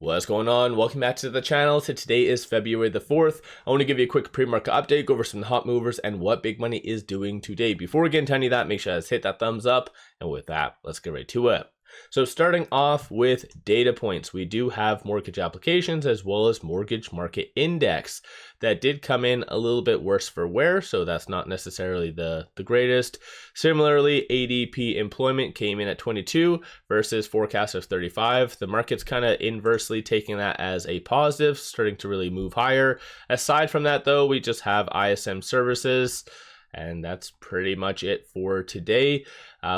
What's going on? Welcome back to the channel. So today is February the 4th. I want to give you a quick pre-market update, go over some hot movers and what big money is doing today. Before we get into any of that, make sure to hit that thumbs up. And with that, let's get right to it. So starting off with data points, we do have mortgage applications as well as mortgage market index that did come in a little bit worse for wear, so that's not necessarily the greatest. Similarly, ADP employment came in at 22 versus forecast of 35. The market's kind of inversely taking that as a positive, starting to really move higher. Aside from that though, we just have ISM services. And that's pretty much it for today.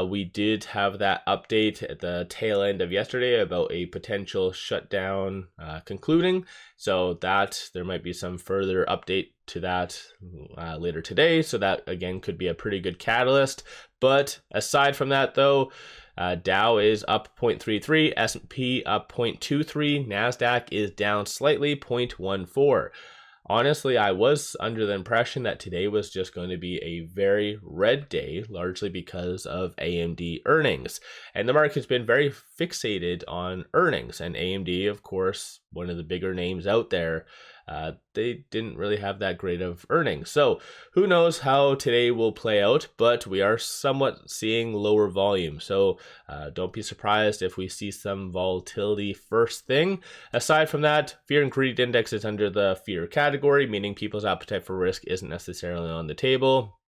We did have that update at the tail end of yesterday about a potential shutdown concluding. So that there might be some further update to that later today. So that again could be a pretty good catalyst. But aside from that though, Dow is up 0.33, S&P up 0.23, NASDAQ is down slightly 0.14. Honestly, I was under the impression that today was just going to be a very red day, largely because of AMD earnings. And the market's been very fixated on earnings. And AMD, of course, one of the bigger names out there, they didn't really have that great of earnings. So who knows how today will play out, but we are somewhat seeing lower volume. So don't be surprised if we see some volatility first thing. Aside from that, fear and greed index is under the fear category, meaning people's appetite for risk isn't necessarily on the table.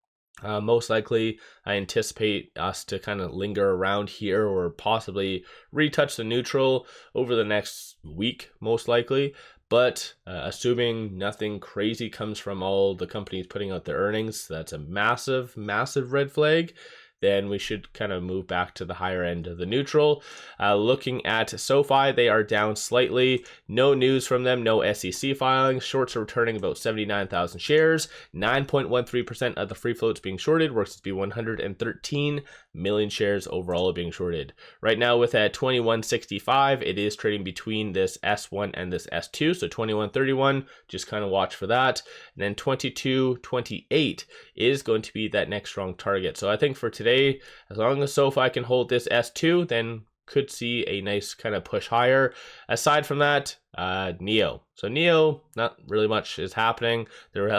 Most likely, I anticipate us to kind of linger around here or possibly retouch the neutral over the next week, most likely. But assuming nothing crazy comes from all the companies putting out their earnings, that's a massive, massive red flag. Then we should kind of move back to the higher end of the neutral. Looking at SoFi, they are down slightly. No news from them, no SEC filings. Shorts are returning about 79,000 shares. 9.13% of the free floats being shorted, works to be 113 million shares overall being shorted. Right now with at 2165, it is trading between this S1 and this S2. So 2131, just kind of watch for that. And then 2228 is going to be that next strong target. So I think for today, as long as SoFi can hold this S2, then could see a nice kind of push higher. Aside from that, NIO. So NIO, not really much is happening. There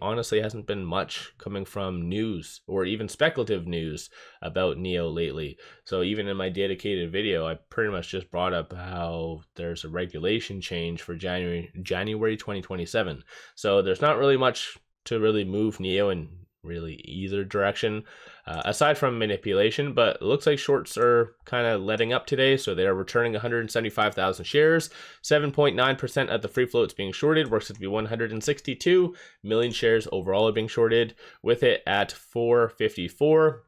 honestly hasn't been much coming from news or even speculative news about NIO lately. So even in my dedicated video, I pretty much just brought up how there's a regulation change for January 2027. So there's not really much to really move NIO in really either direction aside from manipulation, but it looks like shorts are kind of letting up today, so they are returning 175,000 shares. 7.9% of the free floats being shorted, works to be 162 million shares overall are being shorted. With it at 454,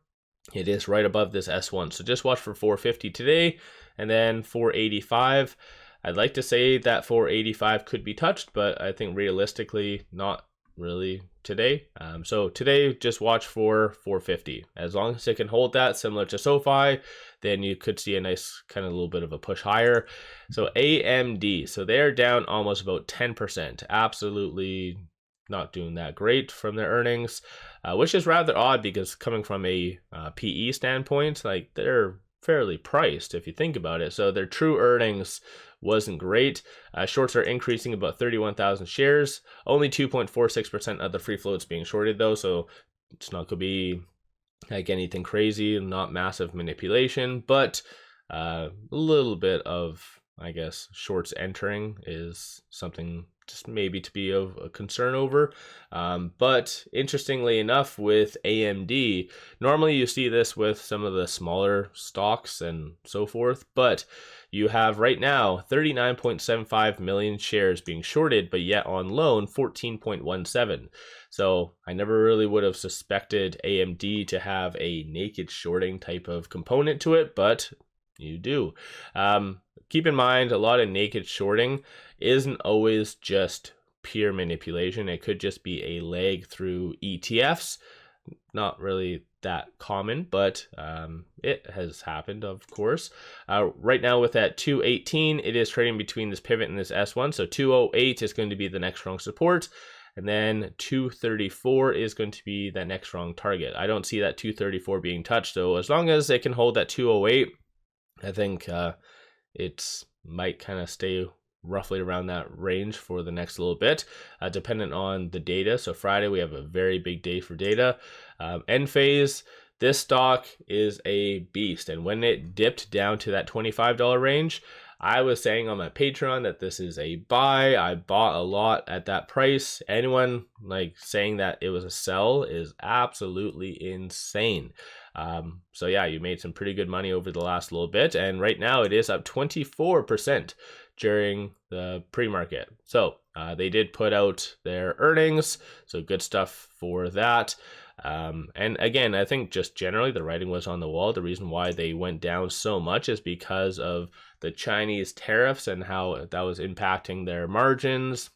it is right above this S1, so just watch for 450 today, and then 485. I'd like to say that 485 could be touched, but I think realistically not really today. So today just watch for 450. As long as it can hold that similar to SoFi, then you could see a nice kind of little bit of a push higher. So AMD, so they're down almost about 10%. Absolutely not doing that great from their earnings, which is rather odd because coming from a PE standpoint, like they're fairly priced if you think about it. So their true earnings wasn't great. Shorts are increasing about 31,000 shares. Only 2.46% of the free floats being shorted though, so it's not going to be like anything crazy, not massive manipulation, but a little bit of, I guess, shorts entering is something just maybe to be of a concern over. But interestingly enough, with AMD, normally you see this with some of the smaller stocks and so forth, but you have right now 39.75 million shares being shorted, but yet on loan 14.17. So I never really would have suspected AMD to have a naked shorting type of component to it, but you do. Keep in mind, a lot of naked shorting isn't always just pure manipulation. It could just be a leg through ETFs. Not really that common, but it has happened, of course. Right now with that 218, it is trading between this pivot and this S1. So 208 is going to be the next strong support. And then 234 is going to be the next strong target. I don't see that 234 being touched. So as long as it can hold that 208, I think it's might kind of stay roughly around that range for the next little bit, dependent on the data. So Friday, we have a very big day for data. Enphase, this stock is a beast. And when it dipped down to that $25 range, I was saying on my Patreon that this is a buy. I bought a lot at that price. Anyone like saying that it was a sell is absolutely insane. So yeah, you made some pretty good money over the last little bit. And right now it is up 24% during the pre-market. So they did put out their earnings. So good stuff for that. And again, I think just generally the writing was on the wall. The reason why they went down so much is because of the Chinese tariffs and how that was impacting their margins.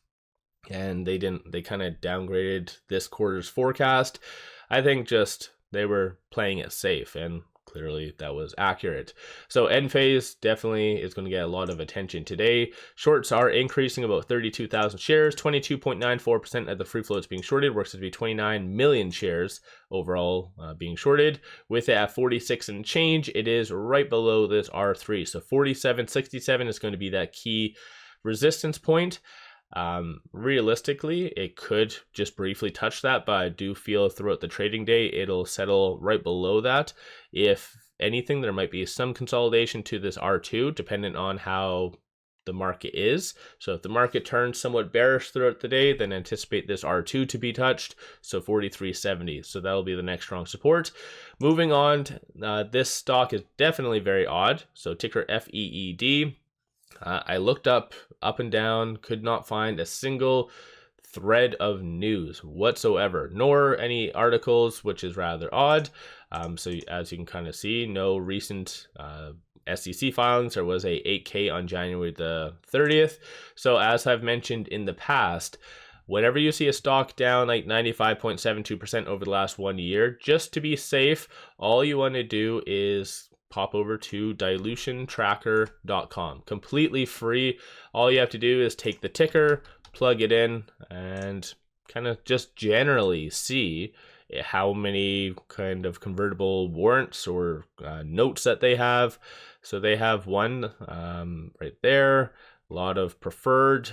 And they kind of downgraded this quarter's forecast. I think just they were playing it safe, and clearly that was accurate. So Enphase definitely is going to get a lot of attention today. Shorts are increasing about 32,000 shares, 22.94% of the free float is being shorted, works to be 29 million shares overall being shorted. With it at 46 and change, it is right below this R3. So 47.67 is going to be that key resistance point. Realistically, it could just briefly touch that, but I do feel throughout the trading day it'll settle right below that. If anything, there might be some consolidation to this R2 dependent on how the market is. So if the market turns somewhat bearish throughout the day, then anticipate this R2 to be touched. So 43.70. So that'll be the next strong support. Moving on, this stock is definitely very odd. So ticker FEED. I looked up and down, could not find a single thread of news whatsoever, nor any articles, which is rather odd. So as you can kind of see, no recent SEC filings. There was a 8K on January the 30th. So as I've mentioned in the past, whenever you see a stock down like 95.72% over the last 1 year, just to be safe, all you want to do is pop over to dilutiontracker.com. Completely free. All you have to do is take the ticker, plug it in, and kind of just generally see how many kind of convertible warrants or notes that they have. So they have one right there, a lot of preferred.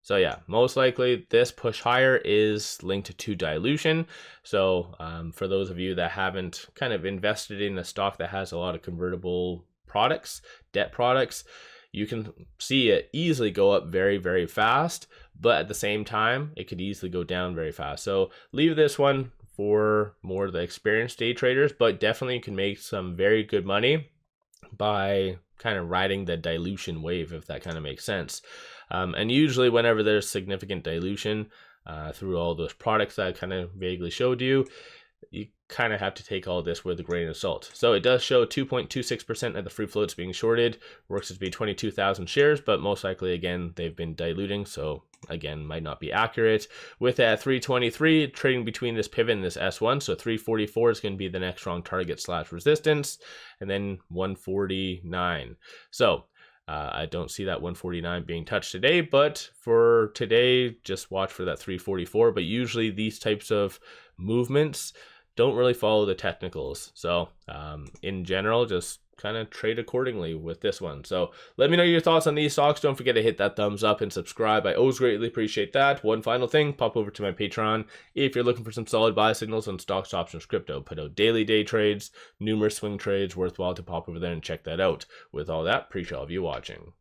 So yeah, most likely this push higher is linked to dilution. So for those of you that haven't kind of invested in a stock that has a lot of convertible products, debt products, you can see it easily go up very, very fast, but at the same time, it could easily go down very fast. So leave this one for more of the experienced day traders, but definitely you can make some very good money by kind of riding the dilution wave, if that kind of makes sense. And usually whenever there's significant dilution through all those products that I kind of vaguely showed you, you kind of have to take all this with a grain of salt. So it does show 2.26% of the free floats being shorted, works to be 22,000 shares, but most likely, again, they've been diluting. So again, might not be accurate. With that 323 trading between this pivot and this S1. So 344 is going to be the next strong target / resistance, and then 149. So I don't see that 149 being touched today, but for today, just watch for that 344. But usually these types of movements don't really follow the technicals. So in general, just kind of trade accordingly with this one. So let me know your thoughts on these stocks. Don't forget to hit that thumbs up and subscribe. I always greatly appreciate that. One final thing, pop over to my Patreon if you're looking for some solid buy signals on stocks, options, crypto. Put out daily day trades, numerous swing trades. Worthwhile to pop over there and check that out. With all that, appreciate all of you watching.